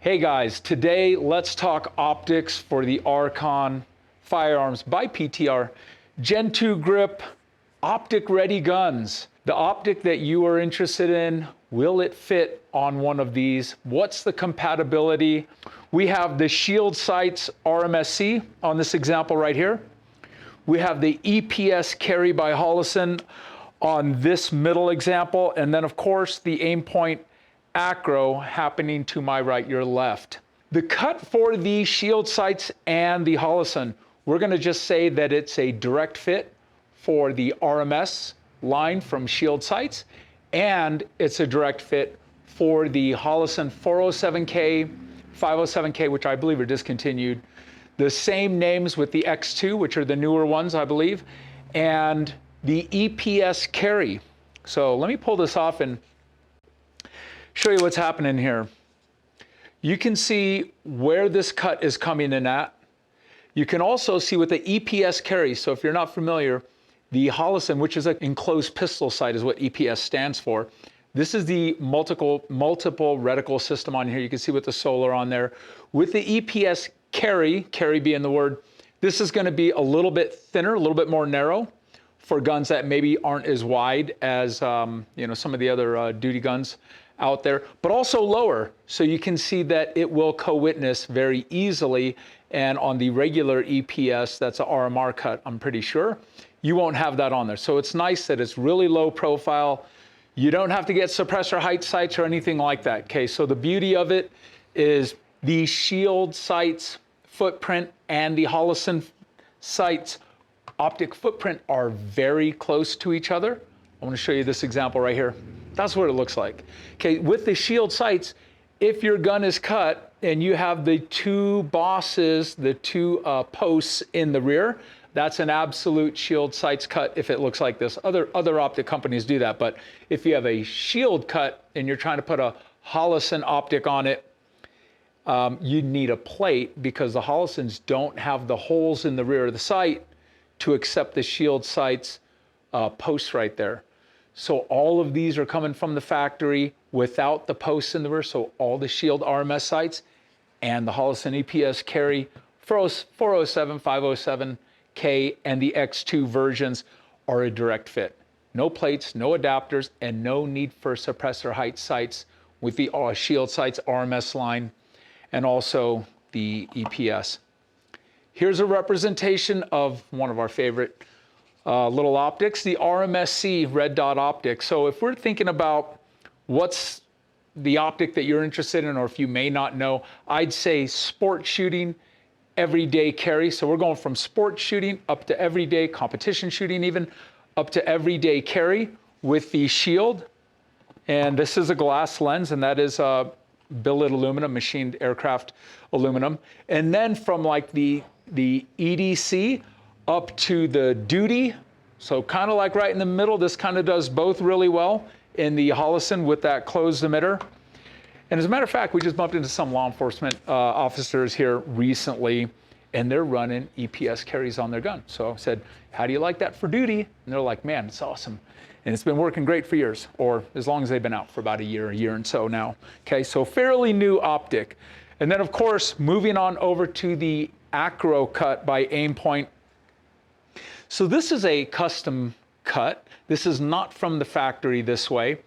Hey guys, today let's talk optics for the Archon Firearms by PTR Gen 2 grip Optic-Ready guns. The optic that you are interested in, will it fit on one of these? What's the compatibility? We have the shield sights RMSC on this example right here. We have the EPS carry by Holosun on this middle example, and then of course the Aimpoint ACRO happening to my right, your left. The cut for the shield sights and the Holosun, we're going to just say that it's a direct fit for the RMS line from shield sights, and it's a direct fit for the Holosun 407K, 507K, which I believe are discontinued. The same names with the X2, which are the newer ones, I believe, and the EPS carry. So let me pull this off and show you what's happening here. You can see where this cut is coming in at. You can also see what the EPS carries. So if you're not familiar, the Holosun, which is an enclosed pistol sight, is what EPS stands for. This is the multiple reticle system on here. You can see with the solar on there. With the EPS carry being the word, this is going to be a little bit thinner, a little bit more narrow for guns that maybe aren't as wide as some of the other duty guns out there, but also lower. So you can see that it will co-witness very easily. And on the regular EPS, that's a RMR cut, I'm pretty sure, you won't have that on there. So it's nice that it's really low profile. You don't have to get suppressor height sights or anything like that. Okay, so the beauty of it is the shield sights footprint and the Holosun sights optic footprint are very close to each other. I want to show you this example right here. That's what it looks like. Okay, with the shield sights, if your gun is cut and you have the two bosses, the two posts in the rear, that's an absolute shield sights cut if it looks like this. Other optic companies do that, but if you have a shield cut and you're trying to put a Holosun optic on it, you need a plate because the Holosuns don't have the holes in the rear of the sight to accept the shield sights posts right there. So all of these are coming from the factory without the posts in the rear. So all the shield RMS sights and the Holosun EPS carry 407, 507K and the X2 versions are a direct fit. No plates, no adapters, and no need for suppressor height sights with the shield sights RMS line and also the EPS. Here's a representation of one of our favorite little optics, the RMSC red dot optic. So if we're thinking about what's the optic that you're interested in, or if you may not know, I'd say sport shooting, everyday carry. So we're going from sport shooting up to everyday competition shooting, even up to everyday carry with the shield. And this is a glass lens, and that is billet aluminum, machined aircraft aluminum. And then from like the EDC up to the duty, so kind of like right in the middle, this kind of does both really well in the Holosun with that closed emitter. And as a matter of fact, we just bumped into some law enforcement officers here recently, and they're running EPS carries on their gun. So I said, how do you like that for duty? And they're like, man, it's awesome. And it's been working great for years, or as long as they've been out for about a year and so now. Okay, so fairly new optic. And then of course, moving on over to the ACRO cut by Aimpoint. So this is a custom cut. This is not from the factory this way.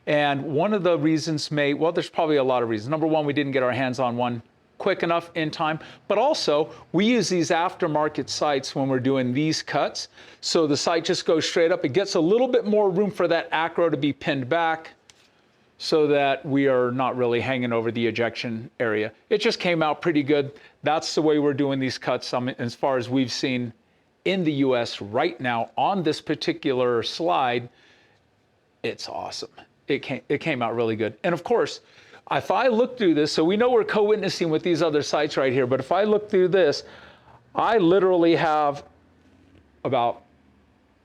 And one of the reasons well, there's probably a lot of reasons. Number one, we didn't get our hands on one quick enough in time, but also we use these aftermarket sights when we're doing these cuts. So the sight just goes straight up. It gets a little bit more room for that ACRO to be pinned back so that we are not really hanging over the ejection area. It just came out pretty good. That's the way we're doing these cuts as far as we've seen in the US right now on this particular slide. It's awesome. It came out really good. And of course, if I look through this, so we know we're co-witnessing with these other sights right here, but if I look through this, I literally have about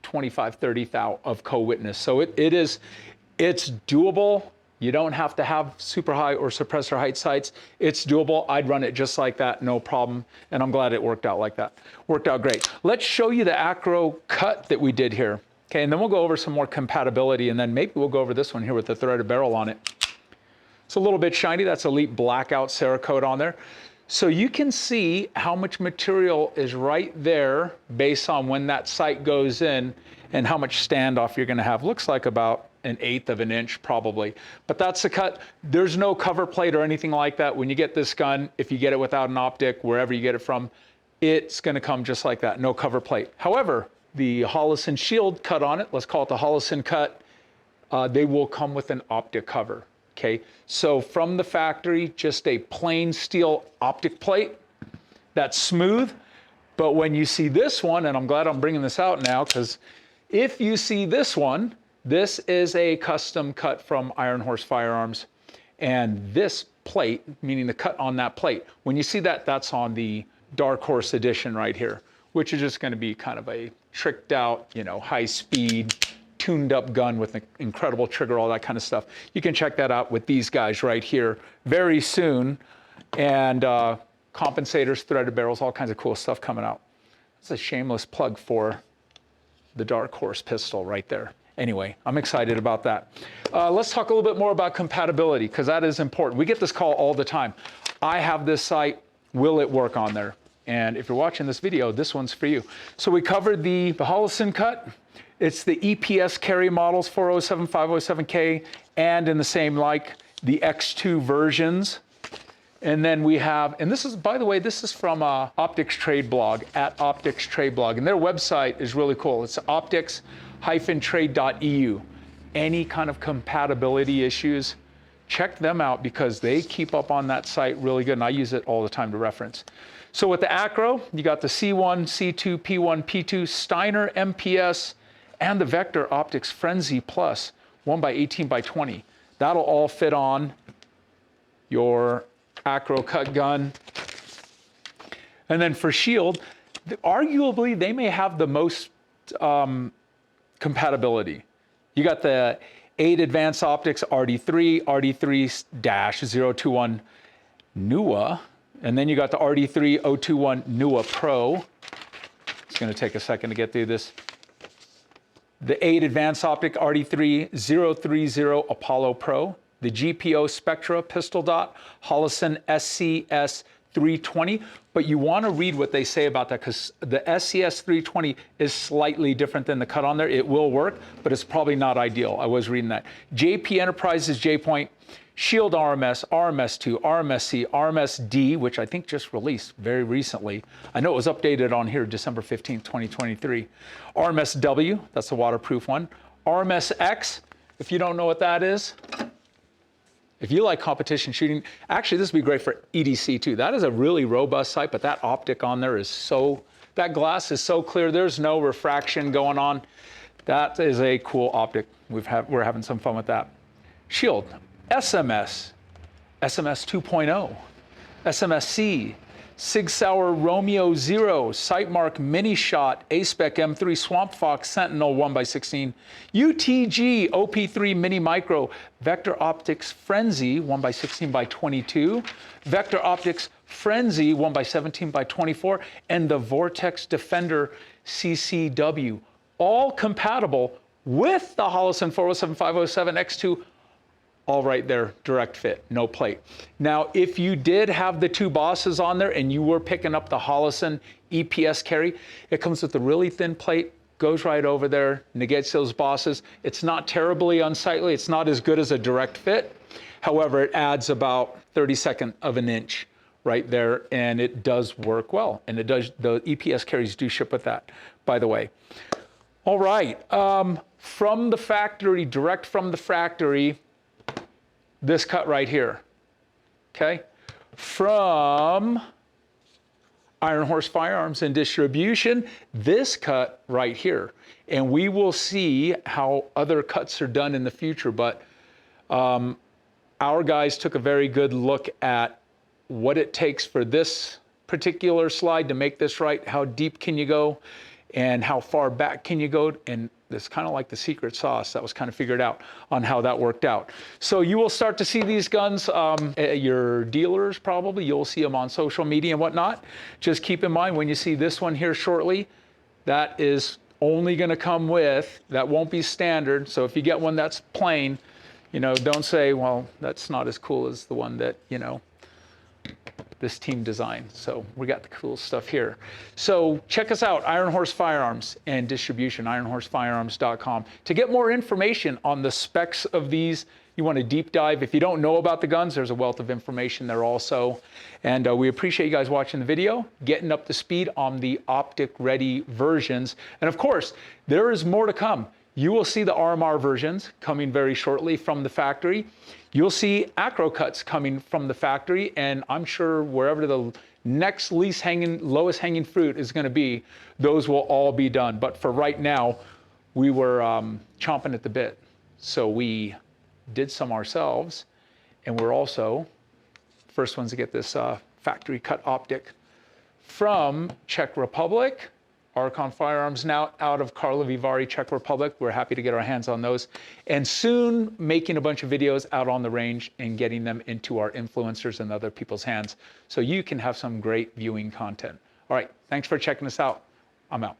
25, 30 thou of co-witness. So it's doable. You don't have to have super high or suppressor height sights. It's doable. I'd run it just like that, no problem. And I'm glad it worked out like that. Worked out great. Let's show you the ACRO cut that we did here. Okay, and then we'll go over some more compatibility, and then maybe we'll go over this one here with the threaded barrel on it. It's a little bit shiny. That's Elite Blackout Cerakote on there. So you can see how much material is right there based on when that sight goes in and how much standoff you're gonna have. Looks like about 1/8 of an inch probably, but that's the cut. There's no cover plate or anything like that. When you get this gun, if you get it without an optic, wherever you get it from, it's gonna come just like that, no cover plate. However, the Holosun shield cut on it, let's call it the Holosun cut, they will come with an optic cover. Okay, so from the factory, just a plain steel optic plate that's smooth. But when you see this one, and I'm glad I'm bringing this out now, because if you see this one, this is a custom cut from Iron Horse Firearms. And this plate, meaning the cut on that plate, when you see that, that's on the Dark Horse edition right here, which is just going to be kind of a tricked out, you know, high speed, tuned up gun with an incredible trigger, all that kind of stuff. You can check that out with these guys right here very soon. And compensators, threaded barrels, all kinds of cool stuff coming out. It's a shameless plug for the Dark Horse pistol right there. Anyway, I'm excited about that. Let's talk a little bit more about compatibility, because that is important. We get this call all the time. I have this sight, will it work on there? And if you're watching this video, this one's for you. So we covered the Holosun cut. It's the EPS carry models, 407, 507K, and in the same like the X2 versions. And then we have, and this is, by the way, this is from Optics Trade blog, at Optics Trade blog. And their website is really cool. It's optics-trade.eu. Any kind of compatibility issues, check them out because they keep up on that site really good. And I use it all the time to reference. So with the Acro, you got the C1, C2, P1, P2, Steiner, MPS, and the Vector Optics Frenzy Plus, 1x18x20. That'll all fit on your Acro cut gun. And then for Shield, arguably they may have the most compatibility. You got the 8 Advanced Optics RD3, RD3-021 NUA, and then you got the RD3-021 NUA Pro. It's gonna take a second to get through this. The 8 Advanced Optic RD3-030 Apollo Pro, the GPO Spectra Pistol Dot, Holosun SCS 320, but you want to read what they say about that because the SCS 320 is slightly different than the cut on there. It will work, but it's probably not ideal. I was reading that. JP Enterprises J-Point, Shield RMS, RMS2, RMSC, RMSD, which I think just released very recently. I know it was updated on here December 15th, 2023. RMSW, that's the waterproof one. RMSX, if you don't know what that is, if you like competition shooting, actually this would be great for EDC too. That is a really robust sight, but that optic on there is so, that glass is so clear, there's no refraction going on. That is a cool optic. We're having some fun with that. Shield, SMS, SMS 2.0, SMSC, Sig Sauer Romeo 0, Sightmark Mini Shot, A-Spec M3, Swamp Fox Sentinel 1x16, UTG OP3 Mini Micro, Vector Optics Frenzy 1x16x22, Vector Optics Frenzy 1x17x24, and the Vortex Defender CCW, all compatible with the Holosun 407, 507, X2, all right there, direct fit, no plate. Now, if you did have the 2 bosses on there and you were picking up the Holosun EPS carry, it comes with a really thin plate, goes right over there, negates those bosses. It's not terribly unsightly. It's not as good as a direct fit. However, it adds about 32nd of an inch right there, and it does work well. And it does, the EPS carries do ship with that, by the way. All right, from the factory, direct from the factory, this cut right here, okay? From Iron Horse Firearms and Distribution, this cut right here. And we will see how other cuts are done in the future, but our guys took a very good look at what it takes for this particular slide to make this right, how deep can you go, and how far back can you go, and it's kind of like the secret sauce that was kind of figured out on how that worked out. So you will start to see these guns at your dealers probably. You'll see them on social media and whatnot. Just keep in mind when you see this one here shortly, that is only going to come with, that won't be standard. So if you get one that's plain, You know, don't say, well, that's not as cool as the one that, you know, this team designed. So we got the cool stuff here. So check us out, Iron Horse Firearms and Distribution, ironhorsefirearms.com. To get more information on the specs of these, you want to deep dive. If you don't know about the guns, there's a wealth of information there also. And we appreciate you guys watching the video, getting up to speed on the Optic-Ready versions. And of course, there is more to come. You will see the RMR versions coming very shortly from the factory. You'll see acro cuts coming from the factory, and I'm sure wherever the next lowest hanging fruit is going to be, those will all be done. But for right now, we were chomping at the bit. So we did some ourselves, and we're also first ones to get this factory cut optic from Czech Republic. Archon Firearms now out of Karlovy Vary, Czech Republic. We're happy to get our hands on those. And soon making a bunch of videos out on the range and getting them into our influencers and other people's hands so you can have some great viewing content. All right, thanks for checking us out. I'm out.